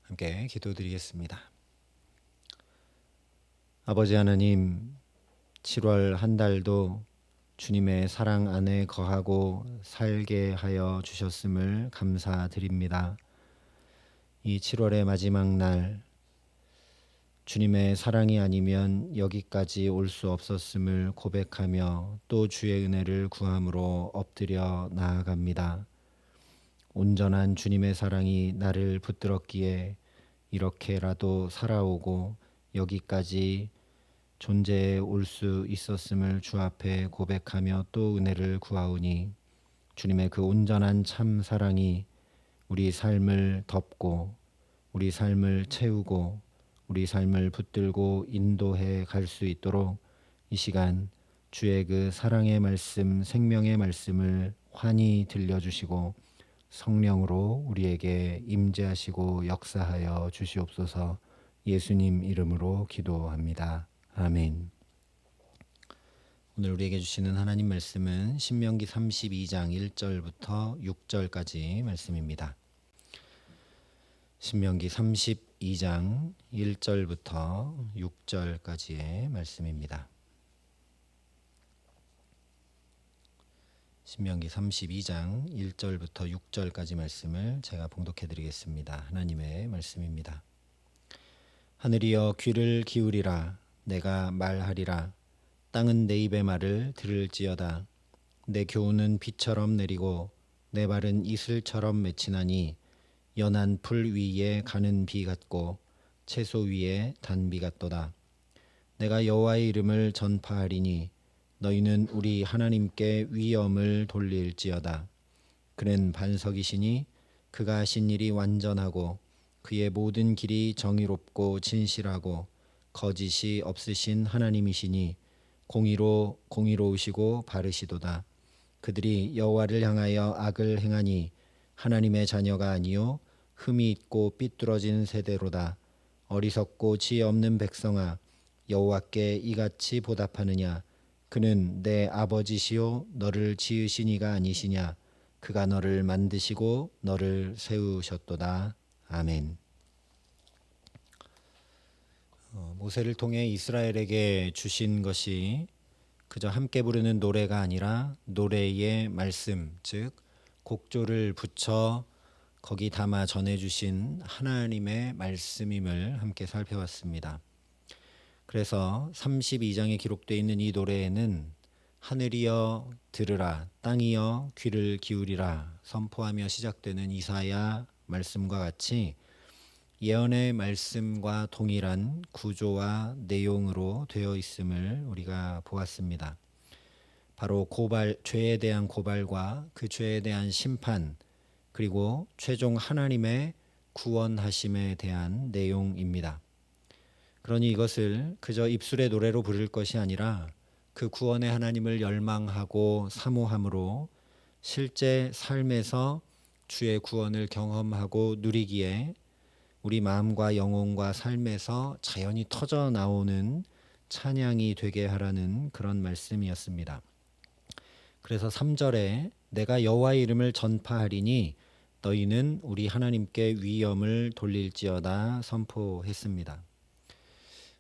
함께 기도드리겠습니다. 아버지 하나님, 7월 한 달도 주님의 사랑 안에 거하고 살게 하여 주셨음을 감사드립니다. 이 7월의 마지막 날, 주님의 사랑이 아니면 여기까지 올 수 없었음을 고백하며 또 주의 은혜를 구함으로 엎드려 나아갑니다. 온전한 주님의 사랑이 나를 붙들었기에 이렇게라도 살아오고 여기까지 존재해 올 수 있었음을 주 앞에 고백하며 또 은혜를 구하오니 주님의 그 온전한 참 사랑이 우리 삶을 덮고 우리 삶을 채우고 우리 삶을 붙들고 인도해 갈 수 있도록 이 시간 주의 그 사랑의 말씀, 생명의 말씀을 환히 들려주시고 성령으로 우리에게 임재하시고 역사하여 주시옵소서. 예수님 이름으로 기도합니다. 아멘. 오늘 우리에게 주시는 하나님 말씀은 신명기 32장 1절부터 6절까지 말씀입니다. 신명기 32장 1절부터 6절까지의 말씀입니다. 신명기 32장 1절부터 6절까지 말씀을 제가 봉독해 드리겠습니다. 하나님의 말씀입니다. 하늘이여 귀를 기울이라. 내가 말하리라. 땅은 내 입의 말을 들을지어다. 내 교훈은 비처럼 내리고 내 말은 이슬처럼 맺히나니 연한 풀 위에 가는 비 같고 채소 위에 단비 같도다. 내가 여호와의 이름을 전파하리니 너희는 우리 하나님께 위엄을 돌릴지어다. 그는 반석이시니 그가 하신 일이 완전하고 그의 모든 길이 정의롭고 진실하고 거짓이 없으신 하나님이시니 공의로우시고 바르시도다. 그들이 여호와를 향하여 악을 행하니 하나님의 자녀가 아니요 흠이 있고 삐뚤어진 세대로다. 어리석고 지혜 없는 백성아, 여호와께 이같이 보답하느냐? 그는 내 아버지시요 너를 지으신 이가 아니시냐? 그가 너를 만드시고 너를 세우셨도다. 아멘. 모세를 통해 이스라엘에게 주신 것이 그저 함께 부르는 노래가 아니라 노래의 말씀, 즉 곡조를 붙여 거기 담아 전해주신 하나님의 말씀임을 함께 살펴봤습니다. 그래서 32장에 기록되어 있는 이 노래에는 하늘이여 들으라, 땅이여 귀를 기울이라 선포하며 시작되는 이사야 말씀과 같이 예언의 말씀과 동일한 구조와 내용으로 되어 있음을 우리가 보았습니다. 바로 죄에 대한 고발과 그 죄에 대한 심판, 그리고 최종 하나님의 구원하심에 대한 내용입니다. 그러니 이것을 그저 입술의 노래로 부를 것이 아니라 그 구원의 하나님을 열망하고 사모함으로 실제 삶에서 주의 구원을 경험하고 누리기에 우리 마음과 영혼과 삶에서 자연히 터져 나오는 찬양이 되게 하라는 그런 말씀이었습니다. 그래서 3절에 내가 여호와의 이름을 전파하리니 너희는 우리 하나님께 위엄을 돌릴지어다 선포했습니다.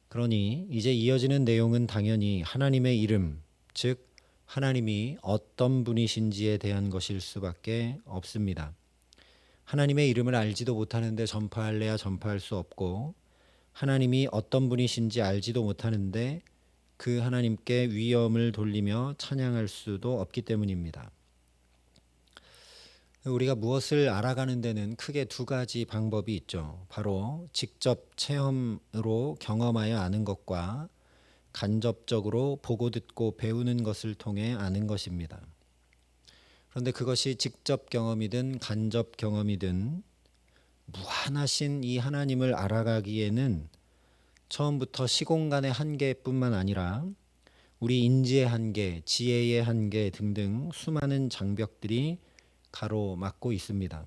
그러니 이제 이어지는 내용은 당연히 하나님의 이름, 즉 하나님이 어떤 분이신지에 대한 것일 수밖에 없습니다. 하나님의 이름을 알지도 못하는데 전파할래야 전파할 수 없고, 하나님이 어떤 분이신지 알지도 못하는데 그 하나님께 위엄을 돌리며 찬양할 수도 없기 때문입니다. 우리가 무엇을 알아가는 데는 크게 두 가지 방법이 있죠. 바로 직접 체험으로 경험하여 아는 것과 간접적으로 보고 듣고 배우는 것을 통해 아는 것입니다. 그런데 그것이 직접 경험이든 간접 경험이든 무한하신 이 하나님을 알아가기에는 처음부터 시공간의 한계뿐만 아니라 우리 인지의 한계, 지혜의 한계 등등 수많은 장벽들이 가로막고 있습니다.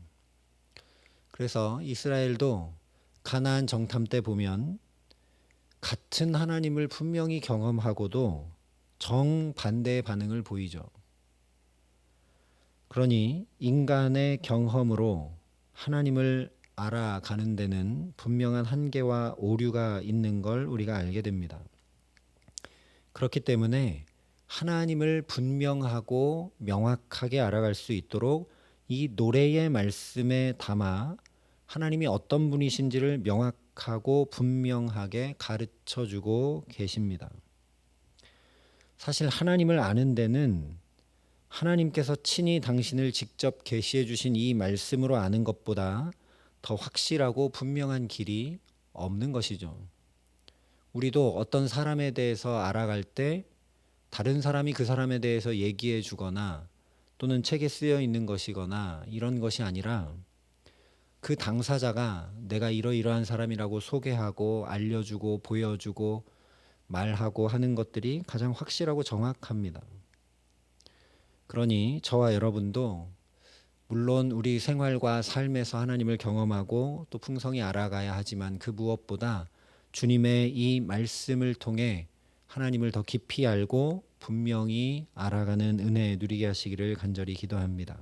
그래서 이스라엘도 가나안 정탐 때 보면 같은 하나님을 분명히 경험하고도 정반대의 반응을 보이죠. 그러니 인간의 경험으로 하나님을 알아가는 데는 분명한 한계와 오류가 있는 걸 우리가 알게 됩니다. 그렇기 때문에 하나님을 분명하고 명확하게 알아갈 수 있도록 이 노래의 말씀에 담아 하나님이 어떤 분이신지를 명확하고 분명하게 가르쳐 주고 계십니다. 사실 하나님을 아는 데는 하나님께서 친히 당신을 직접 계시해 주신 이 말씀으로 아는 것보다 더 확실하고 분명한 길이 없는 것이죠. 우리도 어떤 사람에 대해서 알아갈 때 다른 사람이 그 사람에 대해서 얘기해 주거나 또는 책에 쓰여 있는 것이거나 이런 것이 아니라 그 당사자가 내가 이러이러한 사람이라고 소개하고 알려주고 보여주고 말하고 하는 것들이 가장 확실하고 정확합니다. 그러니 저와 여러분도 물론 우리 생활과 삶에서 하나님을 경험하고 또 풍성히 알아가야 하지만 그 무엇보다 주님의 이 말씀을 통해 하나님을 더 깊이 알고 분명히 알아가는 은혜 누리게 하시기를 간절히 기도합니다.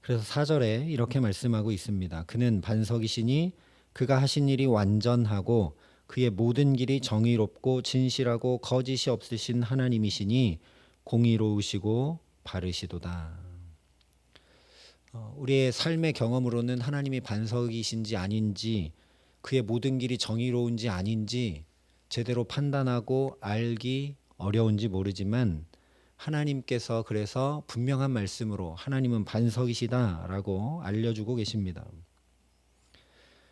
그래서 4절에 이렇게 말씀하고 있습니다. 그는 반석이시니 그가 하신 일이 완전하고 그의 모든 길이 정의롭고 진실하고 거짓이 없으신 하나님이시니 공의로우시고 바르시도다. 우리의 삶의 경험으로는 하나님이 반석이신지 아닌지 그의 모든 길이 정의로운지 아닌지 제대로 판단하고 알기 어려운지 모르지만 하나님께서 그래서 분명한 말씀으로 하나님은 반석이시다라고 알려주고 계십니다.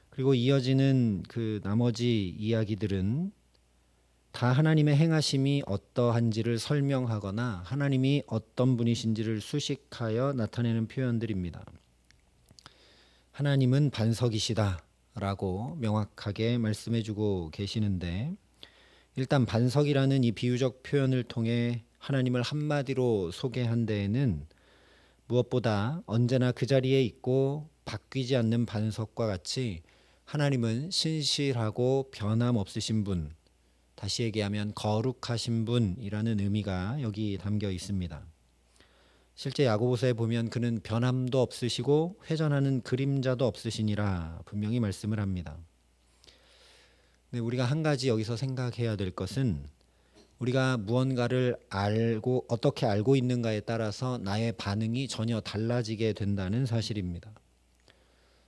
그리고 이어지는 그 나머지 이야기들은 다 하나님의 행하심이 어떠한지를 설명하거나 하나님이 어떤 분이신지를 수식하여 나타내는 표현들입니다. 하나님은 반석이시다라고 명확하게 말씀해주고 계시는데 일단 반석이라는 이 비유적 표현을 통해 하나님을 한마디로 소개한 데에는 무엇보다 언제나 그 자리에 있고 바뀌지 않는 반석과 같이 하나님은 신실하고 변함없으신 분, 다시 얘기하면 거룩하신 분이라는 의미가 여기 담겨 있습니다. 실제 야고보서에 보면 그는 변함도 없으시고 회전하는 그림자도 없으시니라 분명히 말씀을 합니다. 네, 우리가 한 가지 여기서 생각해야 될 것은 우리가 무언가를 알고 어떻게 알고 있는가에 따라서 나의 반응이 전혀 달라지게 된다는 사실입니다.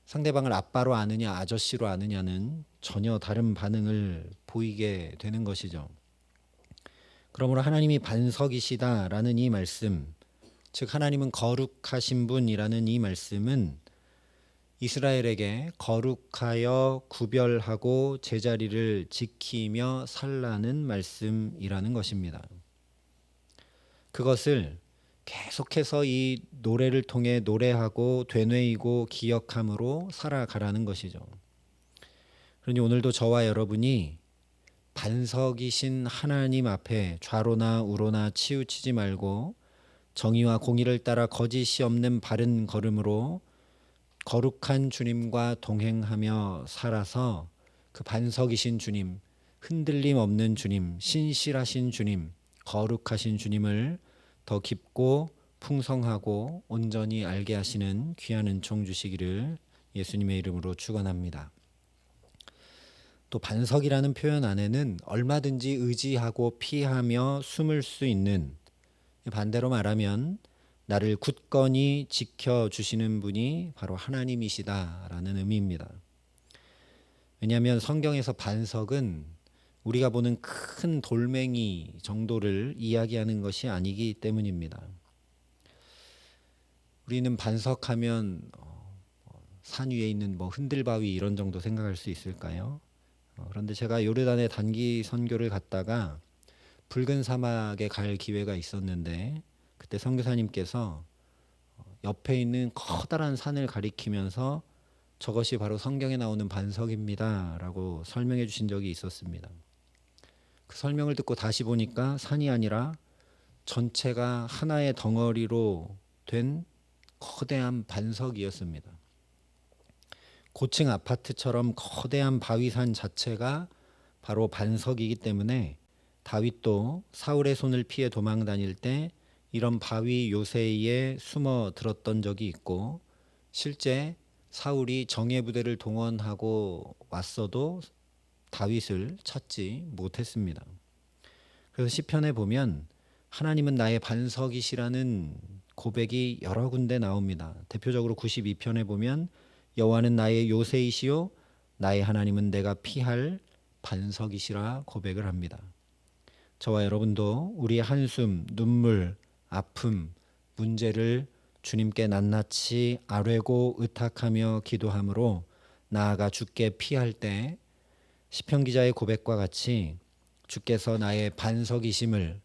상대방을 아빠로 아느냐 아저씨로 아느냐는 전혀 다른 반응을 보이게 되는 것이죠. 그러므로 하나님이 반석이시다라는 이 말씀, 즉 하나님은 거룩하신 분이라는 이 말씀은 이스라엘에게 거룩하여 구별하고 제자리를 지키며 살라는 말씀이라는 것입니다. 그것을 계속해서 이 노래를 통해 노래하고 되뇌이고 기억함으로 살아가라는 것이죠. 그러니 오늘도 저와 여러분이 반석이신 하나님 앞에 좌로나 우로나 치우치지 말고 정의와 공의를 따라 거짓이 없는 바른 걸음으로 거룩한 주님과 동행하며 살아서 그 반석이신 주님, 흔들림 없는 주님, 신실하신 주님, 거룩하신 주님을 더 깊고 풍성하고 온전히 알게 하시는 귀한 은총 주시기를 예수님의 이름으로 축원합니다. 또 반석이라는 표현 안에는 얼마든지 의지하고 피하며 숨을 수 있는, 반대로 말하면 나를 굳건히 지켜주시는 분이 바로 하나님이시다라는 의미입니다. 왜냐하면 성경에서 반석은 우리가 보는 큰 돌멩이 정도를 이야기하는 것이 아니기 때문입니다. 우리는 반석하면 산 위에 있는 흔들바위 이런 정도 생각할 수 있을까요? 그런데 제가 요르단에 단기 선교를 갔다가 붉은 사막에 갈 기회가 있었는데 그때 선교사님께서 옆에 있는 커다란 산을 가리키면서 저것이 바로 성경에 나오는 반석입니다 라고 설명해 주신 적이 있었습니다. 그 설명을 듣고 다시 보니까 산이 아니라 전체가 하나의 덩어리로 된 거대한 반석이었습니다. 고층 아파트처럼 거대한 바위산 자체가 바로 반석이기 때문에 다윗도 사울의 손을 피해 도망 다닐 때 이런 바위 요새에 숨어 들었던 적이 있고 실제 사울이 정예 부대를 동원하고 왔어도 다윗을 찾지 못했습니다. 그래서 시편에 보면 하나님은 나의 반석이시라는 고백이 여러 군데 나옵니다. 대표적으로 92편에 보면 여호와는 나의 요새이시요 나의 하나님은 내가 피할 반석이시라 고백을 합니다. 저와 여러분도 우리의 한숨, 눈물, 아픔, 문제를 주님께 낱낱이 아뢰고 의탁하며 기도함으로 나아가 주께 피할 때 시편 기자의 고백과 같이 주께서 나의 반석이심을,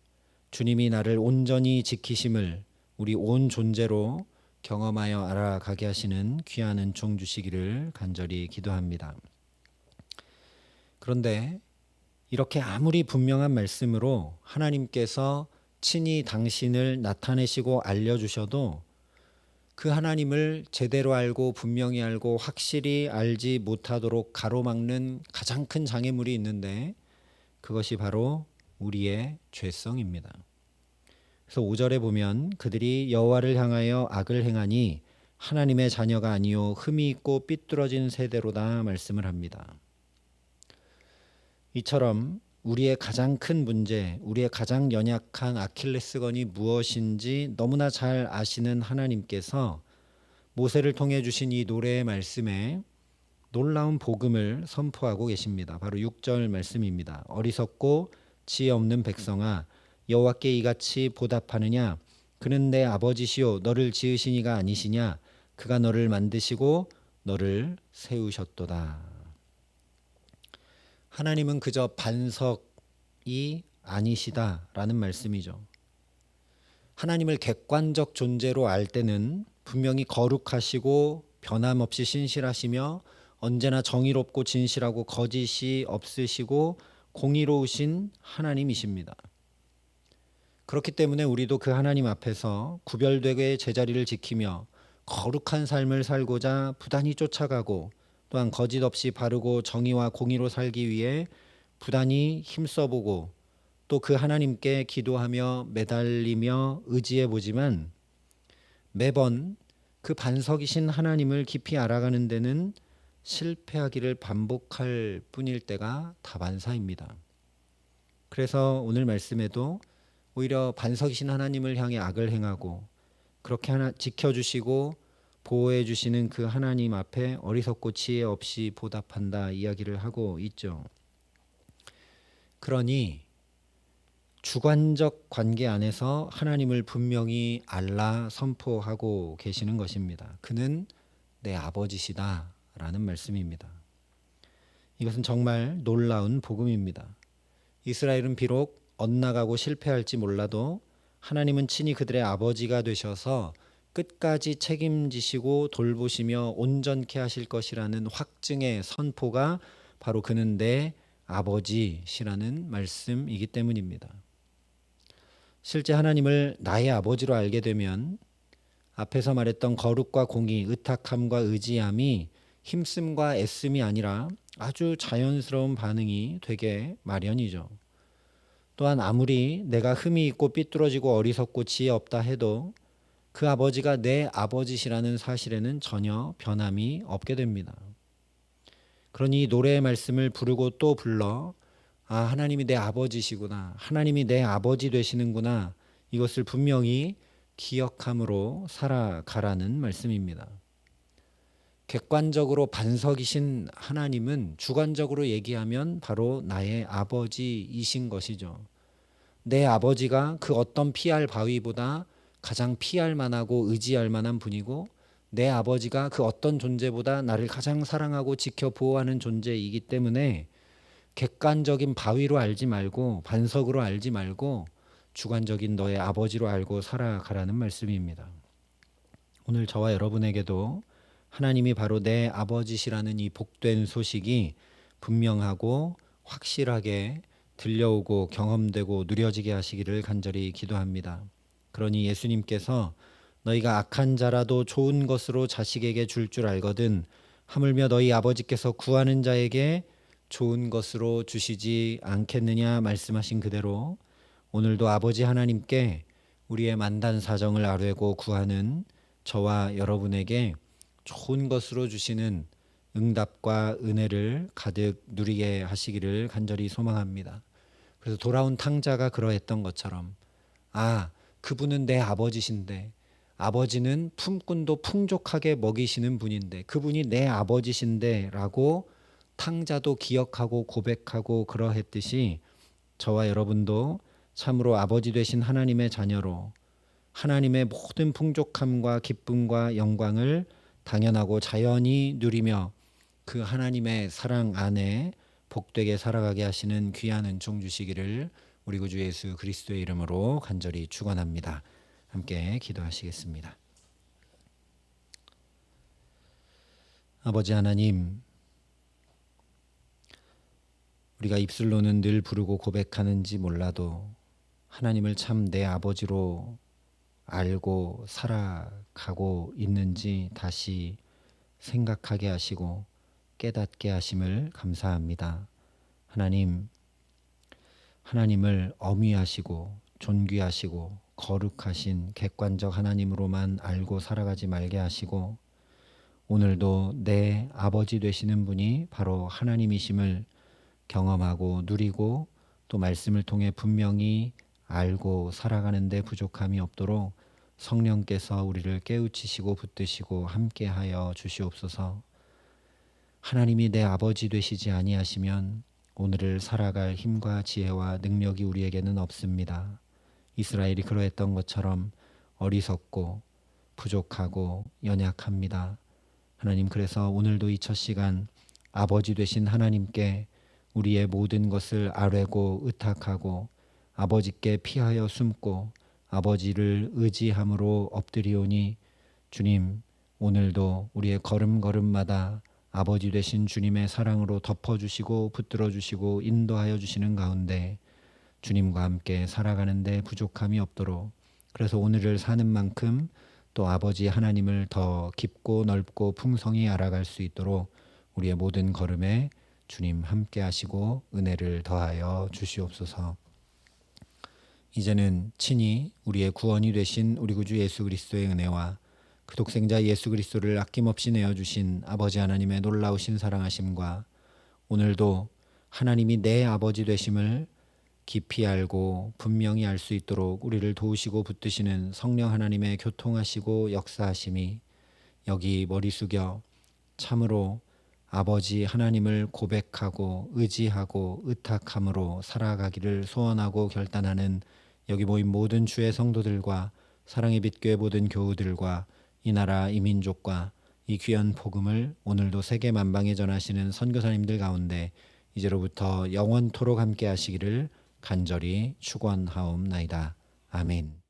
주님이 나를 온전히 지키심을 우리 온 존재로 경험하여 알아가게 하시는 귀한 은총 주시기를 간절히 기도합니다. 그런데 이렇게 아무리 분명한 말씀으로 하나님께서 친히 당신을 나타내시고 알려주셔도 그 하나님을 제대로 알고 분명히 알고 확실히 알지 못하도록 가로막는 가장 큰 장애물이 있는데 그것이 바로 우리의 죄성입니다. 그래서 5절에 보면 그들이 여호와를 향하여 악을 행하니 하나님의 자녀가 아니요 흠이 있고 삐뚤어진 세대로다 말씀을 합니다. 이처럼 우리의 가장 큰 문제, 우리의 가장 연약한 아킬레스건이 무엇인지 너무나 잘 아시는 하나님께서 모세를 통해 주신 이 노래의 말씀에 놀라운 복음을 선포하고 계십니다. 바로 6절 말씀입니다. 어리석고 지혜 없는 백성아 여호와께 이같이 보답하느냐 그는 내 아버지시요 너를 지으신 이가 아니시냐 그가 너를 만드시고 너를 세우셨도다. 하나님은 그저 반석이 아니시다라는 말씀이죠. 하나님을 객관적 존재로 알 때는 분명히 거룩하시고 변함없이 신실하시며 언제나 정의롭고 진실하고 거짓이 없으시고 공의로우신 하나님이십니다. 그렇기 때문에 우리도 그 하나님 앞에서 구별되게 제자리를 지키며 거룩한 삶을 살고자 부단히 쫓아가고 또한 거짓 없이 바르고 정의와 공의로 살기 위해 부단히 힘써보고 또 그 하나님께 기도하며 매달리며 의지해 보지만 매번 그 반석이신 하나님을 깊이 알아가는 데는 실패하기를 반복할 뿐일 때가 다반사입니다. 그래서 오늘 말씀에도 오히려 반석이신 하나님을 향해 악을 행하고 그렇게 지켜주시고 보호해 주시는 그 하나님 앞에 어리석고 지혜 없이 보답한다 이야기를 하고 있죠. 그러니 주관적 관계 안에서 하나님을 분명히 알라 선포하고 계시는 것입니다. 그는 내 아버지시다라는 말씀입니다. 이것은 정말 놀라운 복음입니다. 이스라엘은 비록 엇나가고 실패할지 몰라도 하나님은 친히 그들의 아버지가 되셔서 끝까지 책임지시고 돌보시며 온전케 하실 것이라는 확증의 선포가 바로 그는 내 아버지시라는 말씀이기 때문입니다. 실제 하나님을 나의 아버지로 알게 되면 앞에서 말했던 거룩과 공의, 의탁함과 의지함이 힘씀과 애씀이 아니라 아주 자연스러운 반응이 되게 마련이죠. 또한 아무리 내가 흠이 있고 삐뚤어지고 어리석고 지혜 없다 해도 그 아버지가 내 아버지시라는 사실에는 전혀 변함이 없게 됩니다. 그러니 노래의 말씀을 부르고 또 불러 하나님이 내 아버지시구나. 하나님이 내 아버지 되시는구나. 이것을 분명히 기억함으로 살아가라는 말씀입니다. 객관적으로 반석이신 하나님은 주관적으로 얘기하면 바로 나의 아버지이신 것이죠. 내 아버지가 그 어떤 피할 바위보다 가장 피할 만하고 의지할 만한 분이고 내 아버지가 그 어떤 존재보다 나를 가장 사랑하고 지켜 보호하는 존재이기 때문에 객관적인 바위로 알지 말고 반석으로 알지 말고 주관적인 너의 아버지로 알고 살아가라는 말씀입니다. 오늘 저와 여러분에게도 하나님이 바로 내 아버지시라는 이 복된 소식이 분명하고 확실하게 들려오고 경험되고 누려지게 하시기를 간절히 기도합니다. 그러니 예수님께서 너희가 악한 자라도 좋은 것으로 자식에게 줄 알거든 하물며 너희 아버지께서 구하는 자에게 좋은 것으로 주시지 않겠느냐 말씀하신 그대로 오늘도 아버지 하나님께 우리의 만단 사정을 아뢰고 구하는 저와 여러분에게 좋은 것으로 주시는 응답과 은혜를 가득 누리게 하시기를 간절히 소망합니다. 그래서 돌아온 탕자가 그러했던 것처럼 그분은 내 아버지신데, 아버지는 품꾼도 풍족하게 먹이시는 분인데, 그분이 내 아버지신데 라고 탕자도 기억하고 고백하고 그러했듯이 저와 여러분도 참으로 아버지 되신 하나님의 자녀로 하나님의 모든 풍족함과 기쁨과 영광을 당연하고 자연히 누리며 그 하나님의 사랑 안에 복되게 살아가게 하시는 귀한 은총 주시기를 우리 구주 예수 그리스도의 이름으로 간절히 축원합니다. 함께 기도하시겠습니다. 아버지 하나님, 우리가 입술로는 늘 부르고 고백하는지 몰라도 하나님을 참 내 아버지로 알고 살아가고 있는지 다시 생각하게 하시고 깨닫게 하심을 감사합니다. 하나님을 엄위하시고 존귀하시고 거룩하신 객관적 하나님으로만 알고 살아가지 말게 하시고, 오늘도 내 아버지 되시는 분이 바로 하나님이심을 경험하고 누리고 또 말씀을 통해 분명히 알고 살아가는 데 부족함이 없도록 성령께서 우리를 깨우치시고 붙드시고 함께하여 주시옵소서. 하나님이 내 아버지 되시지 아니하시면 오늘을 살아갈 힘과 지혜와 능력이 우리에게는 없습니다. 이스라엘이 그러했던 것처럼 어리석고 부족하고 연약합니다. 하나님, 그래서 오늘도 이 첫 시간 아버지 되신 하나님께 우리의 모든 것을 아뢰고 의탁하고 아버지께 피하여 숨고 아버지를 의지함으로 엎드리오니, 주님, 오늘도 우리의 걸음걸음마다 아버지 되신 주님의 사랑으로 덮어주시고 붙들어주시고 인도하여 주시는 가운데 주님과 함께 살아가는데 부족함이 없도록, 그래서 오늘을 사는 만큼 또 아버지 하나님을 더 깊고 넓고 풍성히 알아갈 수 있도록 우리의 모든 걸음에 주님 함께 하시고 은혜를 더하여 주시옵소서. 이제는 친히 우리의 구원이 되신 우리 구주 예수 그리스도의 은혜와 그 독생자 예수 그리스도를 아낌없이 내어주신 아버지 하나님의 놀라우신 사랑하심과 오늘도 하나님이 내 아버지 되심을 깊이 알고 분명히 알 수 있도록 우리를 도우시고 붙드시는 성령 하나님의 교통하시고 역사하심이 여기 머리 숙여 참으로 아버지 하나님을 고백하고 의지하고 의탁함으로 살아가기를 소원하고 결단하는 여기 모인 모든 주의 성도들과 사랑의 빛교회 모든 교우들과 이 나라 이 민족과 이 귀한 복음을 오늘도 세계 만방에 전하시는 선교사님들 가운데 이제로부터 영원토록 함께 하시기를 간절히 축원하옵나이다. 아멘.